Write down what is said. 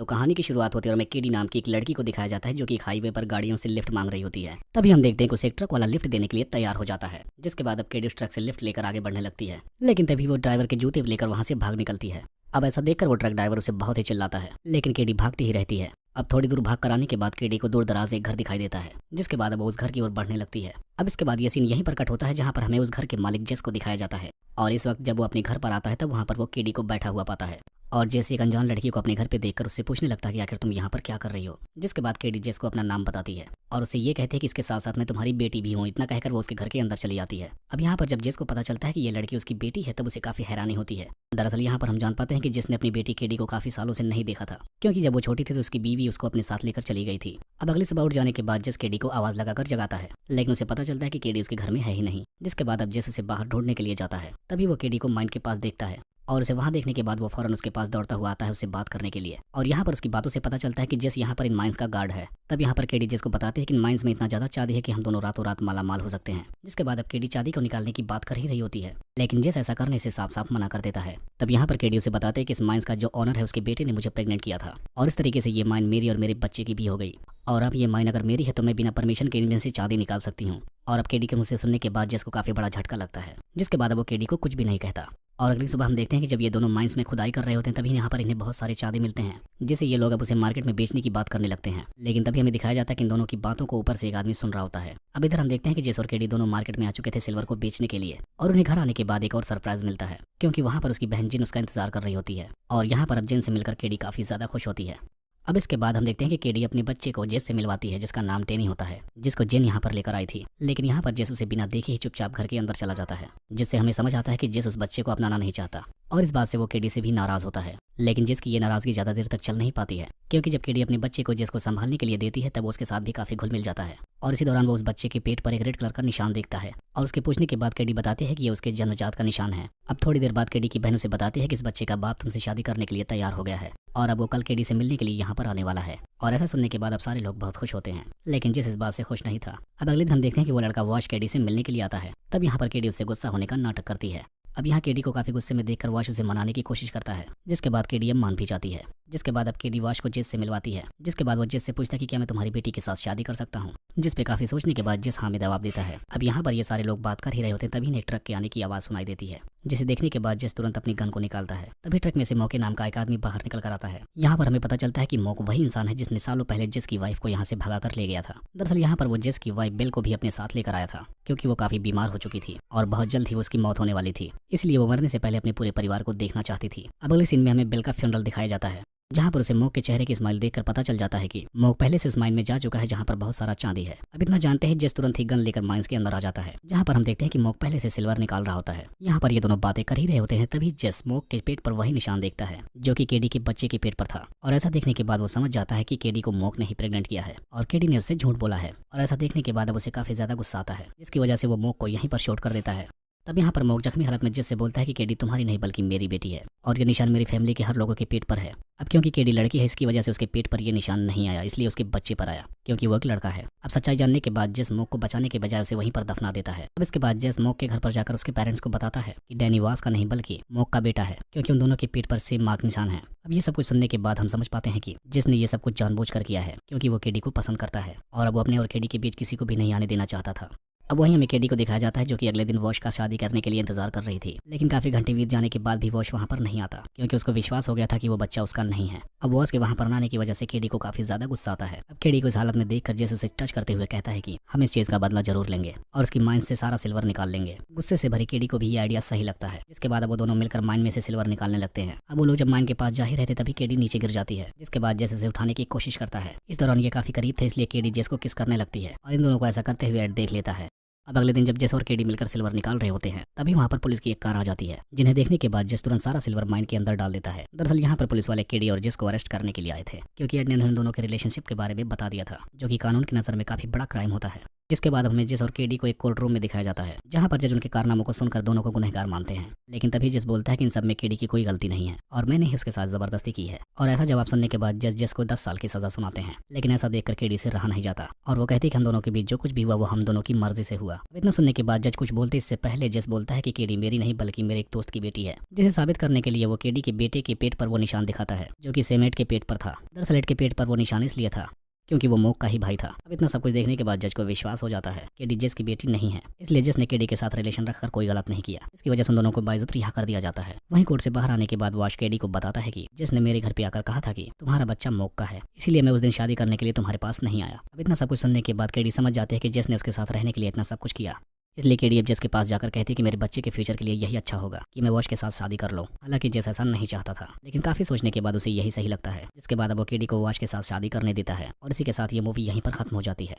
तो कहानी की शुरुआत होती है और हमें केडी नाम की एक लड़की को दिखाया जाता है जो कि एक हाईवे पर गाड़ियों से लिफ्ट मांग रही होती है। तभी हम देखते हैं कि उसे एक ट्रक वाला लिफ्ट देने के लिए तैयार हो जाता है, जिसके बाद अब केडी उस ट्रक से लिफ्ट लेकर आगे बढ़ने लगती है। लेकिन तभी वो ड्राइवर के जूते लेकर वहां से भाग निकलती है। अब ऐसा देखकर वो ट्रक ड्राइवर उसे बहुत ही चिल्लाता है, लेकिन केडी भागती ही रहती है। अब थोड़ी दूर भाग कर आने के बाद केडी को दूर दराज एक घर दिखाई देता है, जिसके बाद अब वो उस घर की ओर बढ़ने लगती है। अब इसके बाद ये सीन यहीं पर कट होता है जहाँ पर हमें उस घर के मालिक जेस को दिखाया जाता है। और इस वक्त जब वो अपने घर पर आता है तब वहाँ पर वो केडी को बैठा हुआ पाता है। और जेस एक अनजान लड़की को अपने घर पे देखकर उससे पूछने लगता है कि आखिर तुम यहाँ पर क्या कर रही हो। जिसके बाद केडी जेस को अपना नाम बताती है और उससे ये कहते हैं कि इसके साथ साथ मैं तुम्हारी बेटी भी हूँ। इतना कहकर वो उसके घर के अंदर चली जाती है। अब यहाँ पर जब जेस को पता चलता है कि ये लड़की उसकी बेटी है तब उसे काफी हैरानी होती है। दरअसल यहाँ पर हम जान पाते हैं कि जिसने अपनी बेटी केडी को काफी सालों से नहीं देखा था, क्योंकि जब वो छोटी थी तो उसकी बीवी उसको अपने साथ लेकर चली गई थी। अब अगली सुबह उठ जाने के बाद जेस केडी को आवाज लगाकर जगाता है, लेकिन उसे पता चलता है कि केडी उसके घर में है ही नहीं। जिसके बाद अब जेस उसे बाहर ढूंढने के लिए जाता है। तभी वो केडी को माइन के पास देखता है और उसे वहां देखने के बाद वो फौरन उसके पास दौड़ता हुआ आता है उससे बात करने के लिए। और यहाँ पर उसकी बातों से पता चलता है कि जेस यहाँ पर इन माइंस का गार्ड है। तब यहाँ पर केडी जेस को बताते हैं कि इन माइंस में इतना ज्यादा चांदी है कि हम दोनों रातों रात माला माल हो सकते हैं। जिसके बाद अब केडी चांदी को निकालने की बात कर ही रही होती है, लेकिन जेस ऐसा करने से साफ साफ मना कर देता है। तब यहाँ पर केडी उसे बताते हैं कि इस माइंस का जो ऑनर है उसके बेटे ने मुझे प्रेग्नेंट किया था और इस तरीके से ये माइन मेरी और मेरे बच्चे की भी हो गई। और अब ये माइन अगर मेरी है तो मैं बिना परमिशन के इनमें से चांदी निकाल सकती हूँ। और अब केडी के मुंह से सुनने के बाद जेस को काफी बड़ा झटका लगता है। जिसके बाद अब वो केडी को कुछ भी नहीं कहता। और अगली सुबह हम देखते हैं कि जब ये दोनों माइंस में खुदाई कर रहे होते हैं तभी यहाँ पर इन्हें बहुत सारे चांदी मिलते हैं, जिसे ये लोग अब उसे मार्केट में बेचने की बात करने लगते हैं। लेकिन तभी हमें दिखाया जाता है कि इन दोनों की बातों को ऊपर से एक आदमी सुन रहा होता है। अब इधर हम देखते हैं कि जेस और केडी दोनों मार्केट में आ चुके थे सिल्वर को बेचने के लिए। और उन्हें घर आने के बाद एक और सरप्राइज मिलता है, क्योंकि वहाँ पर उसकी बहन जिन उसका इंतजार कर रही होती है। और यहाँ पर अब जिन से मिलकर केडी काफी ज्यादा खुश होती है। अब इसके बाद हम देखते हैं कि केडी अपने बच्चे को जेस से मिलवाती है, जिसका नाम टेनी होता है, जिसको जेन यहाँ पर लेकर आई थी। लेकिन यहाँ पर जेस उसे बिना देखे ही चुपचाप घर के अंदर चला जाता है, जिससे हमें समझ आता है कि जेस उस बच्चे को अपनाना नहीं चाहता। और इस बात से वो केडी से भी नाराज होता है। लेकिन जेस की ये नाराजगी ज्यादा देर तक चल नहीं पाती है, क्योंकि जब केडी अपने बच्चे को जेस को संभालने के लिए देती है तब वो उसके साथ भी काफी घुल मिल जाता है। और इसी दौरान वो उस बच्चे के पेट पर एक रेड कलर का निशान देखता है और उसके पूछने के बाद केडी बताती है कि ये उसके जन्मजात का निशान है। अब थोड़ी देर बाद केडी की बहन उसे बताती है कि इस बच्चे का बाप तुमसे शादी करने के लिए तैयार हो गया है और अब वो कल केडी से मिलने के लिए यहाँ पर आने वाला है। और ऐसा सुनने के बाद अब सारे लोग बहुत खुश होते हैं, लेकिन जिस इस बात से खुश नहीं था। अब अगले दिन हम देखते हैं कि वो लड़का वॉश केडी से मिलने के लिए आता है। तब यहाँ पर केडी उससे गुस्सा होने का नाटक करती है। अब यहाँ केडी को काफी गुस्से में देखकर वॉश उसे मनाने की कोशिश करता है, जिसके बाद केडी अब मान भी जाती है। जिसके बाद अब केडी वॉश को जेस से मिलवाती है। जिसके बाद वो जेस से पूछता है कि क्या मैं तुम्हारी बेटी के साथ शादी कर सकता हूँ, जिस पे काफी सोचने के बाद जेस हाँ में जवाब देता है। अब यहाँ पर ये सारे लोग बात कर ही रहे होते हैं तभी एक ट्रक के आने की आवाज सुनाई देती है, जिसे देखने के बाद जेस तुरंत अपनी गन को निकालता है। तभी ट्रक में से मौके नाम का एक आदमी बाहर निकल कर आता है। यहाँ पर हमें पता चलता है कि मौक वही इंसान है जिसने सालों पहले जेस की वाइफ को यहाँ से भगा कर ले गया था। दरअसल यहाँ पर वो जेस की वाइफ बेल को भी अपने साथ लेकर आया था, क्योंकि वो काफी बीमार हो चुकी थी और बहुत जल्द ही उसकी मौत होने वाली थी। इसलिए वो मरने से पहले अपने पूरे परिवार को देखना चाहती थी। अब अगले सीन में हमें बेल का फ्यूनरल दिखाया जाता है, जहाँ पर उसे मॉक के चेहरे की स्माइल देखकर पता चल जाता है कि मॉक पहले से उस माइन में जा चुका है जहाँ पर बहुत सारा चांदी है। अब इतना जानते हैं जेस तुरंत ही गन लेकर माइंस के अंदर आ जाता है, जहाँ पर हम देखते हैं कि मॉक पहले से सिल्वर निकाल रहा होता है। यहाँ पर ये दोनों बातें कर ही रहे होते हैं तभी जेस मॉक के पेट पर वही निशान देखता है जो कि केडी के बच्चे के पेट पर था। और ऐसा देखने के बाद वो समझ जाता है कि केडी को मॉक ने ही प्रेग्नेंट किया है और केडी ने उससे झूठ बोला है। और ऐसा देखने के बाद अब उसे काफी ज्यादा गुस्सा आता है, जिसकी वजह से वो मॉक को यहीं पर शॉट कर देता है। तब यहाँ पर मॉक जख्मी हालत में जेस से बोलता है कि केडी तुम्हारी नहीं बल्कि मेरी बेटी है और ये निशान मेरी फैमिली के हर लोगों के पेट पर है। अब क्योंकि केडी लड़की है इसकी वजह से उसके पेट पर ये निशान नहीं आया, इसलिए उसके बच्चे पर आया, क्योंकि वो एक लड़का है। अब सच्चाई जानने के बाद जेस मॉक को बचाने के बजाय उसे वहीं पर दफना देता है। अब इसके बाद जेस मॉक के घर पर जाकर उसके पेरेंट्स को बताता है कि डैनी वास का नहीं बल्कि मॉक का बेटा है, क्योंकि उन दोनों के पेट पर सेम मार्क निशान है। अब ये सब कुछ सुनने के बाद हम समझ पाते हैं कि जिसने ये सब कुछ जानबूझकर किया है, क्योंकि वो केडी को पसंद करता है और अब वो अपने और केडी के बीच किसी को भी नहीं आने देना चाहता था। अब वहीं हमें केडी को दिखाया जाता है जो कि अगले दिन वॉश का शादी करने के लिए इंतजार कर रही थी। लेकिन काफी घंटे बीत जाने के बाद भी वॉश वहां पर नहीं आता, क्योंकि उसको विश्वास हो गया था कि वो बच्चा उसका नहीं है। अब वॉश के वहां पर आने की वजह से केडी को काफी ज्यादा गुस्सा आता है। अब केडी को इस हालत में देखकर जेस उसे टच करते हुए कहता है कि हम इस चीज का बदला जरूर लेंगे और उसकी माइन से सारा सिल्वर निकाल लेंगे। गुस्से से भरी केडी को भी ये आइडिया सही लगता है। जिसके बाद अब वो दोनों मिलकर माइन में से सिल्वर निकालने लगते हैं। अब वो लोग जब माइन के पास जा ही रहते तभी केडी नीचे गिर जाती है, जिसके बाद जेस उसे उठाने की कोशिश करता है। इस दौरान ये काफी करीब थे, इसलिए केडी जेस को किस करने लगती है और इन दोनों को ऐसा करते हुए देख लेता है। अब अगले दिन जब जेस और केडी मिलकर सिल्वर निकाल रहे होते हैं तभी वहाँ पर पुलिस की एक कार आ जाती है, जिन्हें देखने के बाद जेस तुरंत सारा सिल्वर माइन के अंदर डाल देता है। दरअसल यहाँ पर पुलिस वाले केडी और जेस को अरेस्ट करने के लिए आए थे, क्योंकि एड ने उन दोनों के रिलेशनशिप के बारे में बता दिया था, जो कि कानून की नजर में काफी बड़ा क्राइम होता है। जिसके बाद हमें जिस और केडी को एक कोर्ट रूम में दिखाया जाता है, जहाँ पर जज उनके कारनामों को सुनकर दोनों को गुनहगार मानते हैं। लेकिन तभी जज बोलता है कि इन सब में केडी की कोई गलती नहीं है और मैंने ही उसके साथ जबरदस्ती की है। और ऐसा जवाब सुनने के बाद जज को 10 साल की सजा सुनाते हैं। लेकिन ऐसा देखकर केडी से रहा नहीं जाता और वो कहती है कि हम दोनों के बीच जो कुछ भी हुआ वो हम दोनों की मर्जी से हुआ। अब इतना सुनने के बाद जज कुछ बोलते इससे पहले जज बोलता है कि केडी मेरी नहीं बल्कि मेरे एक दोस्त की बेटी है, जिसे साबित करने के लिए वो केडी के बेटे के पेट पर वो निशान दिखाता है जो कि सेमेट के पेट पर था। दरअसल एड के पेट पर वो निशान इसलिए था क्योंकि वो मोक का ही भाई था। अब इतना सब कुछ देखने के बाद जज को विश्वास हो जाता है कि जज की बेटी नहीं है, इसलिए जज ने केडी के साथ रिलेशन रखकर कोई गलत नहीं किया। इसकी वजह से उन दोनों को बाइज्जत रिहा कर दिया जाता है। वहीं कोर्ट से बाहर आने के बाद वाश केडी को बताता है कि जज ने मेरे घर पे आकर कहा था कि तुम्हारा बच्चा मोक का है, इसीलिए मैं उस दिन शादी करने के लिए तुम्हारे पास नहीं आया। अब इतना सब कुछ सुनने के बाद केडी समझ जाते हैं कि जज ने उसके साथ रहने के लिए इतना सब कुछ किया। इसलिए केडी अब जस के पास जाकर कहती है कि मेरे बच्चे के फ्यूचर के लिए यही अच्छा होगा कि मैं वॉश के साथ शादी कर लूं। हालांकि जस ऐसा नहीं चाहता था, लेकिन काफी सोचने के बाद उसे यही सही लगता है, जिसके बाद अब वो केडी को वॉश के साथ शादी करने देता है और इसी के साथ ये मूवी यहीं पर खत्म हो जाती है।